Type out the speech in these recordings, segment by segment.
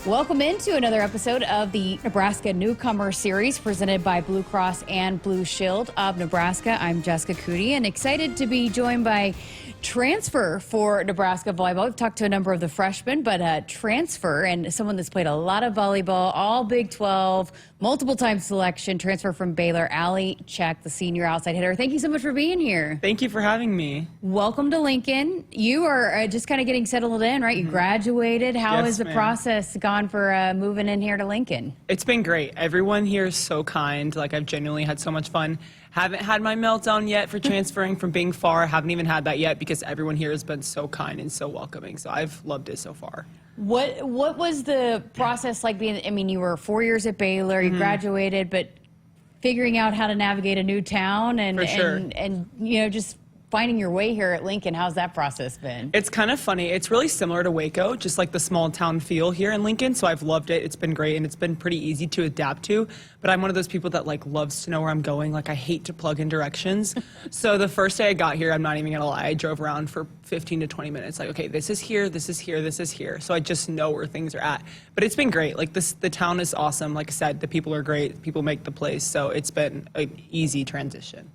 Welcome into another episode of the Nebraska Newcomers series presented by Blue Cross and Blue Shield of Nebraska. I'm Jessica Coody and excited to be joined by transfer for Nebraska volleyball. We've talked to a number of the freshmen, but transfer and someone that's played a lot of volleyball, all Big 12, multiple time selection, transfer from Baylor, Allie Screech, the senior outside hitter. Thank you so much for being here. Thank you for having me. Welcome to Lincoln. You are just kind of getting settled in, right? You graduated. How has the process gone for moving in here to Lincoln? It's been great. Everyone here is so kind. Like, I've genuinely had so much fun. Haven't had my meltdown yet for transferring from being far. Haven't even had that yet because everyone here has been so kind and so welcoming. So I've loved it so far. What was the process like being, I mean, you were 4 years at Baylor, you graduated, but figuring out how to navigate a new town and, For sure. and you know, just finding your way here at Lincoln, how's that process been? It's kind of funny. It's really similar to Waco, just like the small town feel here in Lincoln. So I've loved it. It's been great and it's been pretty easy to adapt to. But I'm one of those people that like loves to know where I'm going. Like, I hate to plug in directions. So the first day I got here, I'm not even gonna lie, I drove around for 15 to 20 minutes. Like, okay, this is here, this is here, this is here. So I just know where things are at. But it's been great. Like, the town is awesome. Like I said, the people are great. People make the place. So it's been an easy transition.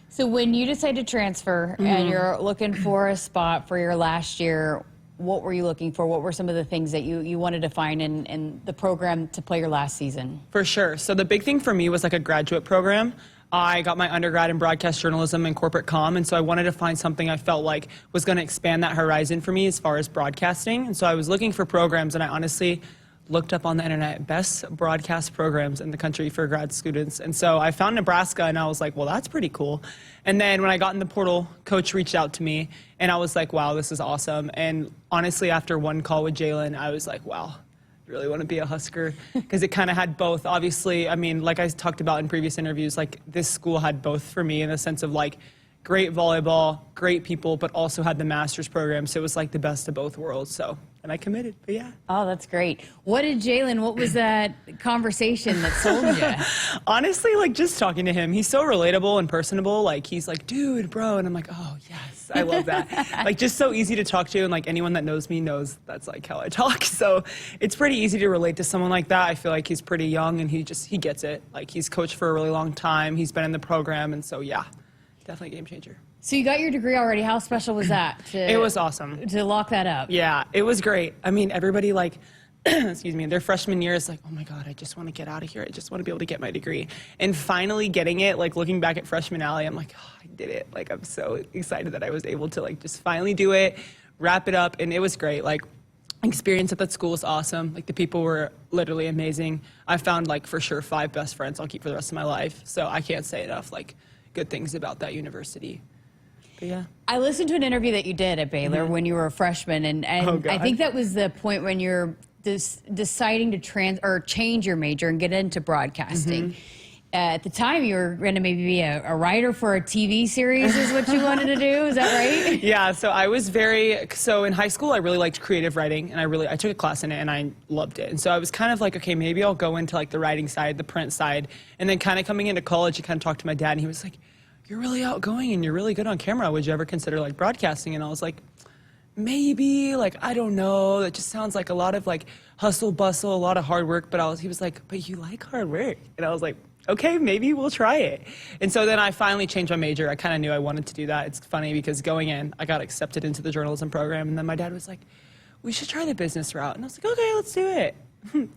So when you decided to transfer and you're looking for a spot for your last year, what were you looking for? What were some of the things that you wanted to find in the program to play your last season? For sure. So the big thing for me was like a graduate program. I got my undergrad in broadcast journalism and corporate comm, and so I wanted to find something I felt like was going to expand that horizon for me as far as broadcasting. And so I was looking for programs, and I honestly looked up on the internet, best broadcast programs in the country for grad students. And so I found Nebraska and I was like, well, that's pretty cool. And then when I got in the portal, coach reached out to me and I was like, wow, this is awesome. And honestly, after one call with Jalen, I was like, wow, I really want to be a Husker, because it kind of had both. Obviously, I mean, like I talked about in previous interviews, like this school had both for me in the sense of like great volleyball, great people, but also had the master's program. So it was like the best of both worlds. So, and I committed, but yeah. Oh, that's great. What was that conversation that sold you? Honestly, like just talking to him, he's so relatable and personable. Like, he's like, dude, bro. And I'm like, oh, yes, I love that. Like, just so easy to talk to. And like anyone that knows me knows that's like how I talk. So it's pretty easy to relate to someone like that. I feel like he's pretty young and he gets it. Like, he's coached for a really long time. He's been in the program. And so, yeah, definitely a game changer. So you got your degree already. How special was that? It was awesome. To lock that up. Yeah, it was great. I mean, everybody like, excuse me, their freshman year is like, oh my God, I just want to get out of here. I just want to be able to get my degree. And finally getting it, like looking back at freshman Allie, I'm like, oh, I did it. Like, I'm so excited that I was able to like just finally do it, wrap it up. And it was great. Like, experience at that school was awesome. Like, the people were literally amazing. I found like for sure 5 best friends I'll keep for the rest of my life. So I can't say enough like good things about that university. But yeah. I listened to an interview that you did at Baylor when you were a freshman, and I think that was the point when you're deciding to change your major and get into broadcasting. At the time, you were going to maybe be a writer for a TV series is what you wanted to do. Is that right? Yeah, so I was so in high school, I really liked creative writing, and I took a class in it, and I loved it. And so I was kind of like, okay, maybe I'll go into like the writing side, the print side. And then kind of coming into college, I kind of talked to my dad, and he was like, you're really outgoing and you're really good on camera. Would you ever consider like broadcasting? And I was like, maybe, like, I don't know. That just sounds like a lot of like hustle bustle, a lot of hard work. But he was like, but you like hard work. And I was like, okay, maybe we'll try it. And so then I finally changed my major. I kind of knew I wanted to do that. It's funny because going in, I got accepted into the journalism program. And then my dad was like, we should try the business route. And I was like, okay, let's do it.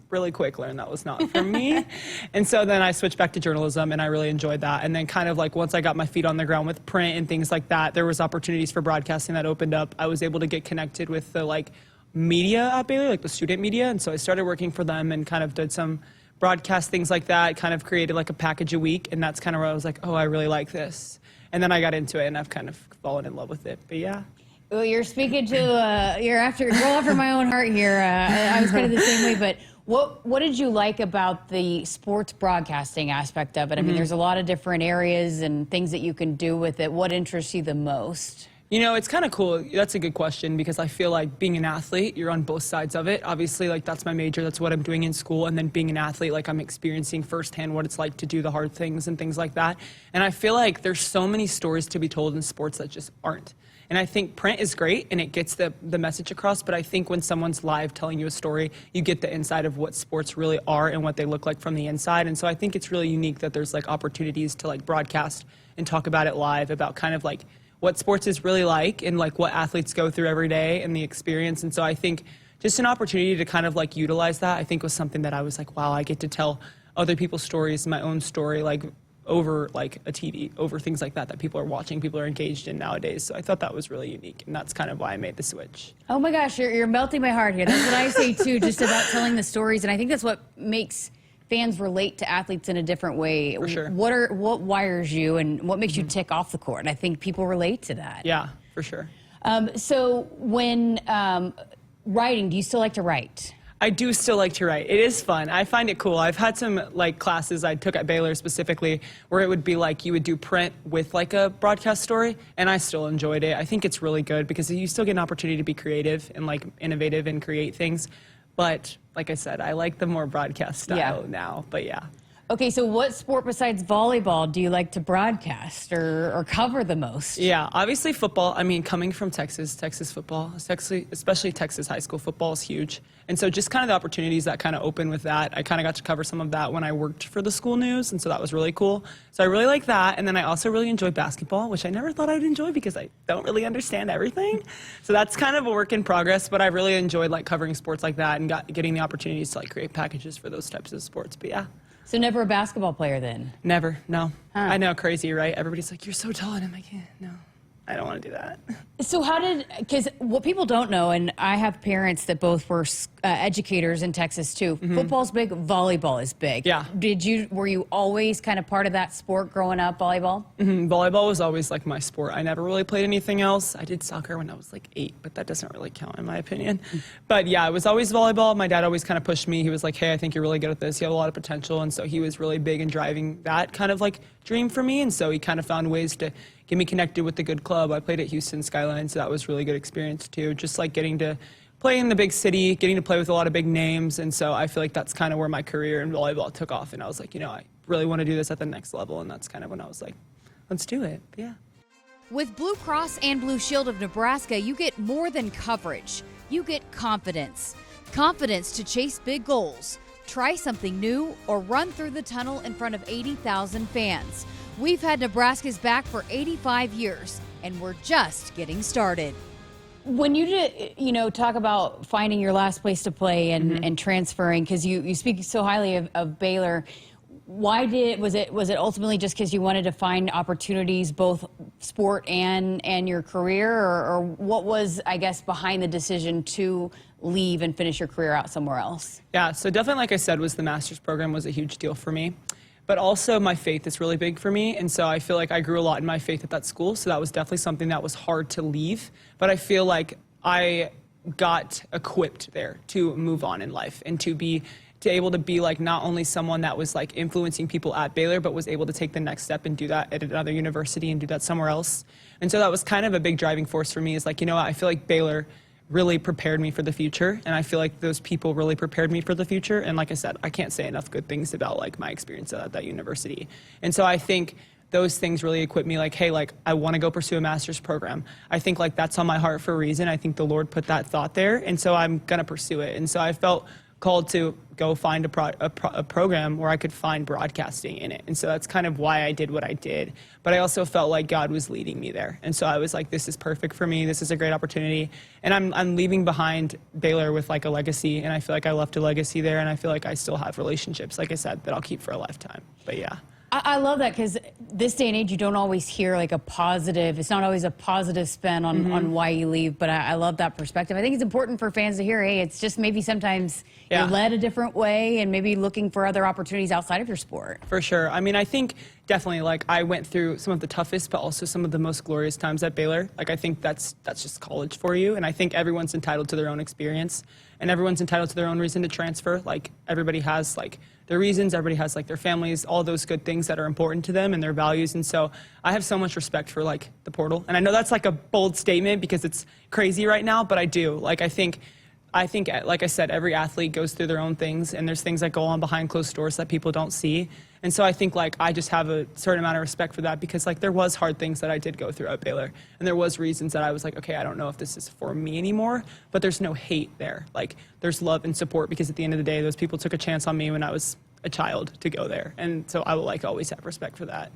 Really quick learned that was not for me. And so then I switched back to journalism and I really enjoyed that. And then kind of like once I got my feet on the ground with print and things like that, there was opportunities for broadcasting that opened up. I was able to get connected with the like media at Baylor, like the student media. And so I started working for them and kind of did some broadcast things like that, kind of created like a package a week. And that's kind of where I was like, oh, I really like this. And then I got into it and I've kind of fallen in love with it. But yeah. Well, you're speaking to, you're after my own heart here. I was kind of the same way, but what did you like about the sports broadcasting aspect of it? I mean, there's a lot of different areas and things that you can do with it. What interests you the most? You know, it's kind of cool. That's a good question because I feel like being an athlete, you're on both sides of it. Obviously, like that's my major. That's what I'm doing in school. And then being an athlete, like I'm experiencing firsthand what it's like to do the hard things and things like that. And I feel like there's so many stories to be told in sports that just aren't. And I think print is great and it gets the message across, but I think when someone's live telling you a story, you get the inside of what sports really are and what they look like from the inside. And so I think it's really unique that there's like opportunities to like broadcast and talk about it live, about kind of like what sports is really like and like what athletes go through every day and the experience. And so I think just an opportunity to kind of like utilize that, I think was something that I was like, wow, I get to tell other people's stories, my own story, like over like a TV, over things like that that people are watching, people are engaged in nowadays. So I thought that was really unique, and that's kind of why I made the switch. Oh my gosh, you're melting my heart here. That's what I say too, just about telling the stories, and I think that's what makes fans relate to athletes in a different way. For sure. What wires you and what makes you tick off the court? And I think people relate to that. Yeah, for sure. So when writing, do you still like to write? I do still like to write. It is fun. I find it cool. I've had some like classes I took at Baylor specifically where it would be like you would do print with like a broadcast story, and I still enjoyed it. I think it's really good because you still get an opportunity to be creative and like innovative and create things. But like I said, I like the more broadcast style now. But yeah. Okay, so what sport besides volleyball do you like to broadcast or cover the most? Yeah, obviously football. I mean, coming from Texas football, especially Texas high school football is huge. And so just kind of the opportunities that kind of open with that, I kind of got to cover some of that when I worked for the school news, and so that was really cool. So I really like that. And then I also really enjoy basketball, which I never thought I would enjoy because I don't really understand everything. So that's kind of a work in progress, but I really enjoyed like covering sports like that and getting the opportunities to like create packages for those types of sports. But yeah. So never a basketball player then? Never, no. Huh. I know, crazy, right? Everybody's like, you're so tall, and I'm like, yeah, no, I don't want to do that. So because what people don't know, and I have parents that both were educators in Texas too, football's big, volleyball is big. Yeah. Were you always kind of part of that sport growing up, volleyball? Volleyball was always like my sport. I never really played anything else. I did soccer when I was like 8, but that doesn't really count in my opinion. But yeah, it was always volleyball. My dad always kind of pushed me. He was like, hey, I think you're really good at this. You have a lot of potential. And so he was really big in driving that kind of like dream for me. And so he kind of found ways to get me connected with the good club. I played at Houston Skyline, so that was really good experience too. Just like getting to play in the big city, getting to play with a lot of big names. And so I feel like that's kind of where my career in volleyball took off. And I was like, you know, I really want to do this at the next level. And that's kind of when I was like, let's do it. But yeah. With Blue Cross and Blue Shield of Nebraska, you get more than coverage. You get confidence. Confidence to chase big goals, try something new, or run through the tunnel in front of 80,000 fans. We've had Nebraska's back for 85 years, and we're just getting started. When you talk about finding your last place to play and transferring, because you speak so highly of Baylor, was it ultimately just because you wanted to find opportunities, both sport and your career, or what was, I guess, behind the decision to leave and finish your career out somewhere else? Yeah, so definitely, like I said, was the master's program was a huge deal for me. But also my faith is really big for me, and so I feel like I grew a lot in my faith at that school, so that was definitely something that was hard to leave. But I feel like I got equipped there to move on in life and to able to be like not only someone that was like influencing people at Baylor, but was able to take the next step and do that at another university and do that somewhere else. And so that was kind of a big driving force for me, is like, you know what, I feel like Baylor really prepared me for the future, and I feel like those people really prepared me for the future. And like I said, I can't say enough good things about like my experience at that university. And so I think those things really equipped me, like, hey, like I want to go pursue a master's program. I think like that's on my heart for a reason. I think the Lord put that thought there, and so I'm gonna pursue it. And so I felt called to go find a program where I could find broadcasting in it. And so that's kind of why I did what I did. But I also felt like God was leading me there. And so I was like, this is perfect for me. This is a great opportunity. And I'm leaving behind Baylor with like a legacy. And I feel like I left a legacy there. And I feel like I still have relationships, like I said, that I'll keep for a lifetime. But yeah. I love that, because this day and age, you don't always hear like a positive, it's not always a positive spin on why you leave, but I love that perspective. I think it's important for fans to hear, hey, it's just maybe sometimes you're led a different way and maybe looking for other opportunities outside of your sport. For sure. I mean, I think definitely like I went through some of the toughest, but also some of the most glorious times at Baylor. Like I think that's just college for you. And I think everyone's entitled to their own experience, and everyone's entitled to their own reason to transfer. Like everybody has like their reasons, everybody has like their families, all those good things that are important to them and their values. And so I have so much respect for like the portal. And I know that's like a bold statement because it's crazy right now, but I do. Like I think I think, like I said, every athlete goes through their own things, and there's things that go on behind closed doors that people don't see. And so I think, like, I just have a certain amount of respect for that because, like, there was hard things that I did go through at Baylor. And there was reasons that I was like, okay, I don't know if this is for me anymore. But there's no hate there. Like, there's love and support because at the end of the day, those people took a chance on me when I was a child to go there. And so I will, like, always have respect for that.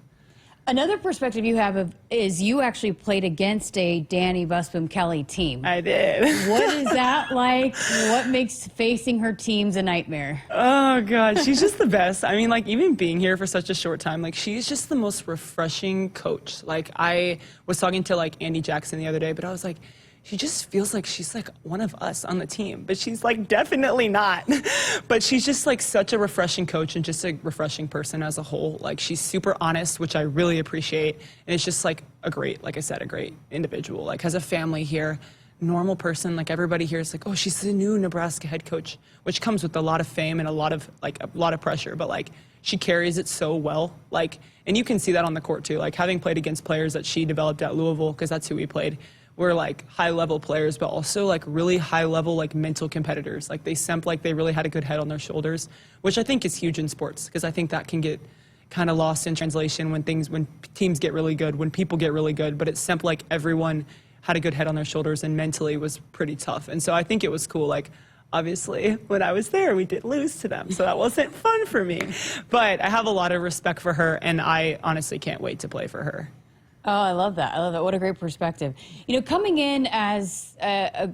Another perspective you have is you actually played against a Dani Busboom Kelly team. I did. What is that like? What makes facing her teams a nightmare? Oh, God. She's just the best. I mean, like, even being here for such a short time, like, she's just the most refreshing coach. Like, I was talking to, like, Andy Jackson the other day, but I was like, she just feels like she's like one of us on the team, but she's like definitely not. But she's just like such a refreshing coach and just a refreshing person as a whole. Like she's super honest, which I really appreciate. And it's just like a great, like I said, a great individual, like has a family here, normal person. Like everybody here is like, oh, she's the new Nebraska head coach, which comes with a lot of fame and a lot of pressure. But like she carries it so well. Like, and you can see that on the court too. Like having played against players that she developed at Louisville, because that's who we played. We're like high level players, but also like really high level, like mental competitors. Like they seemed like they really had a good head on their shoulders, which I think is huge in sports because I think that can get kind of lost in translation when teams get really good, when people get really good, but it seemed like everyone had a good head on their shoulders and mentally was pretty tough. And so I think it was cool. Like obviously when I was there, we did lose to them. So that wasn't fun for me, but I have a lot of respect for her and I honestly can't wait to play for her. Oh, I love that. I love that. What a great perspective. You know, coming in as a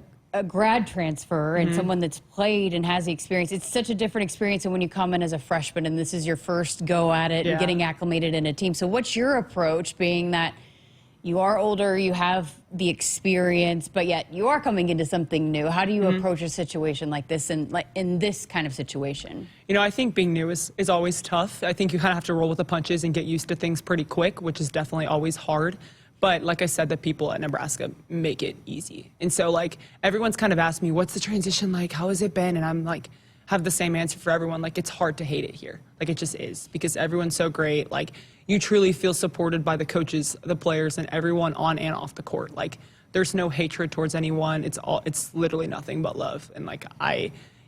grad transfer and someone that's played and has the experience, it's such a different experience than when you come in as a freshman and this is your first go at it and getting acclimated in a team. So what's your approach, being that you are older, you have the experience, but yet you are coming into something new? How do you approach a situation like this and like in this kind of situation? You know, I think being new is always tough. I think you kind of have to roll with the punches and get used to things pretty quick, which is definitely always hard. But like I said, the people at Nebraska make it easy. And so like everyone's kind of asked me, what's the transition like? How has it been? And I'm like, have the same answer for everyone. Like it's hard to hate it here. Like it just is because everyone's so great. Like you truly feel supported by the coaches, the players, and everyone on and off the court. Like there's no hatred towards anyone. It's literally nothing but love. And like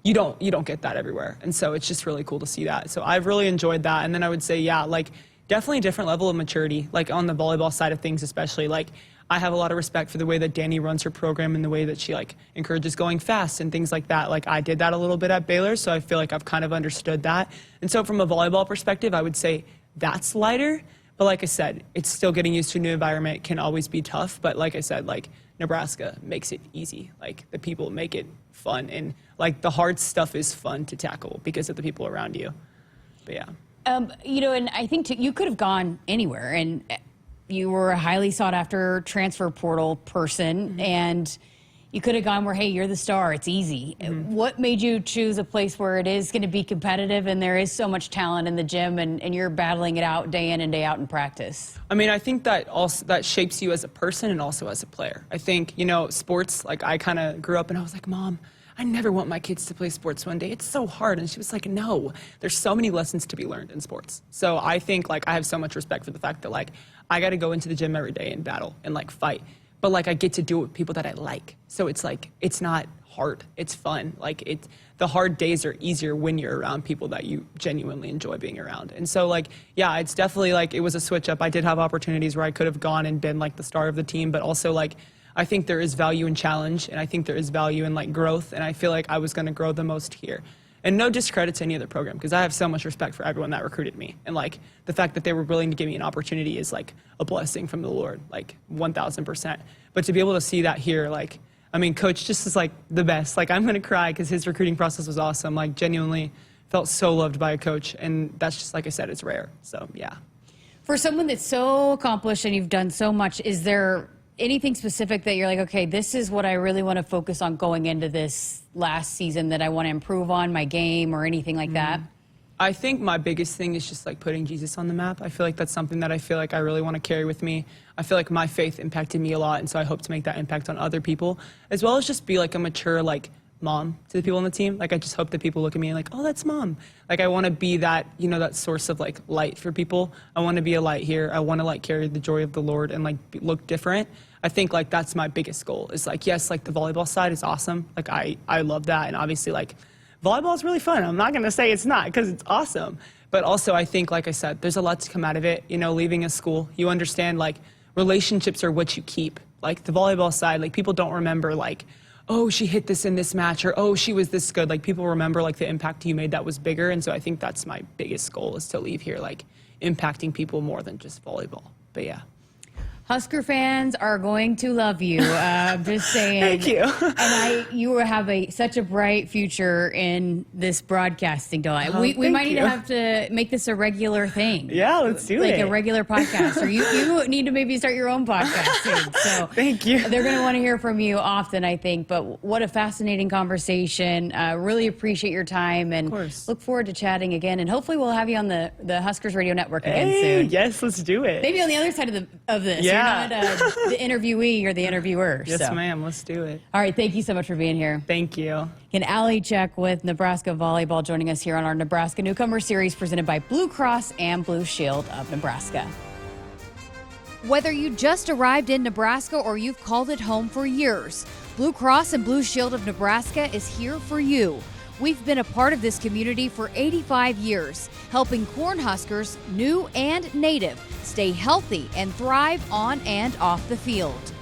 you don't get that everywhere. And so it's just really cool to see that. So I've really enjoyed that. And then I would say, yeah, like definitely a different level of maturity, like on the volleyball side of things, especially. Like I have a lot of respect for the way that Dani runs her program and the way that she like encourages going fast and things like that. Like I did that a little bit at Baylor, so I feel like I've kind of understood that. And so from a volleyball perspective, I would say that's lighter. But like I said, it's still getting used to a new environment can always be tough. But like I said, like Nebraska makes it easy. Like the people make it fun. And like the hard stuff is fun to tackle because of the people around you. But yeah. You know, and I think you could have gone anywhere, and you were a highly sought after transfer portal person, and you could have gone where, hey, you're the star, it's easy. What made you choose a place where it is going to be competitive and there is so much talent in the gym and you're battling it out day in and day out in practice? I mean, I think that also that shapes you as a person and also as a player. I think, you know, sports, like I kind of grew up and I was like, Mom, I never want my kids to play sports one day. It's so hard. And she was like, no, there's so many lessons to be learned in sports. So I think like I have so much respect for the fact that like I got to go into the gym every day and battle and like fight. But like I get to do it with people that I like. So it's like, it's not hard. It's fun. Like the hard days are easier when you're around people that you genuinely enjoy being around. And so like, yeah, it's definitely like, it was a switch up. I did have opportunities where I could have gone and been like the star of the team, but also like, I think there is value in challenge, and I think there is value in like growth, and I feel like I was going to grow the most here. And no discredit to any other program, because I have so much respect for everyone that recruited me, and like the fact that they were willing to give me an opportunity is like a blessing from the Lord, like 1,000%. But to be able to see that here, like, I mean, Coach just is like the best. Like I'm going to cry because his recruiting process was awesome. Like genuinely felt so loved by a coach, and that's just, like I said, it's rare. So yeah. For someone that's so accomplished and you've done so much, is there anything specific that you're like, okay, this is what I really want to focus on going into this last season that I want to improve on my game or anything like that? I think my biggest thing is just like putting Jesus on the map. I feel like that's something that I feel like I really want to carry with me. I feel like my faith impacted me a lot, and so I hope to make that impact on other people, as well as just be like a mature like mom to the people on the team. Like, I just hope that people look at me and like, oh, that's mom. Like, I want to be that, you know, that source of like light for people. I want to be a light here. I want to like carry the joy of the Lord and like look different. I think like that's my biggest goal is like, yes, like the volleyball side is awesome. Like I love that. And obviously like volleyball is really fun. I'm not going to say it's not because it's awesome. But also I think, like I said, there's a lot to come out of it. You know, leaving a school, you understand like relationships are what you keep. Like the volleyball side, like people don't remember like, oh, she hit this in this match, or oh, she was this good. Like people remember like the impact you made that was bigger. And so I think that's my biggest goal is to leave here like impacting people more than just volleyball. But yeah. Husker fans are going to love you. I'm just saying. Thank you. And you have such a bright future in this broadcasting, Dani. Oh, we might thank need you. to have to make this a regular thing. Yeah, let's do like it. a regular podcast. Or you need to maybe start your own podcast soon. So Thank you. They're going to want to hear from you often, I think. But what a fascinating conversation. Really appreciate your time and look forward to chatting again. And hopefully we'll have you on the Huskers Radio Network again soon. Yes, let's do it. Maybe on the other side of this. Yeah. You're not the interviewee, you're the interviewer. Yes, so. ma'am. Let's do it. All right. Thank you so much for being here. Thank you. And Allie Check with Nebraska Volleyball joining us here on our Nebraska Newcomer Series presented by Blue Cross and Blue Shield of Nebraska. Whether you just arrived in Nebraska or you've called it home for years, Blue Cross and Blue Shield of Nebraska is here for you. We've been a part of this community for 85 years, helping Cornhuskers, new and native, stay healthy and thrive on and off the field.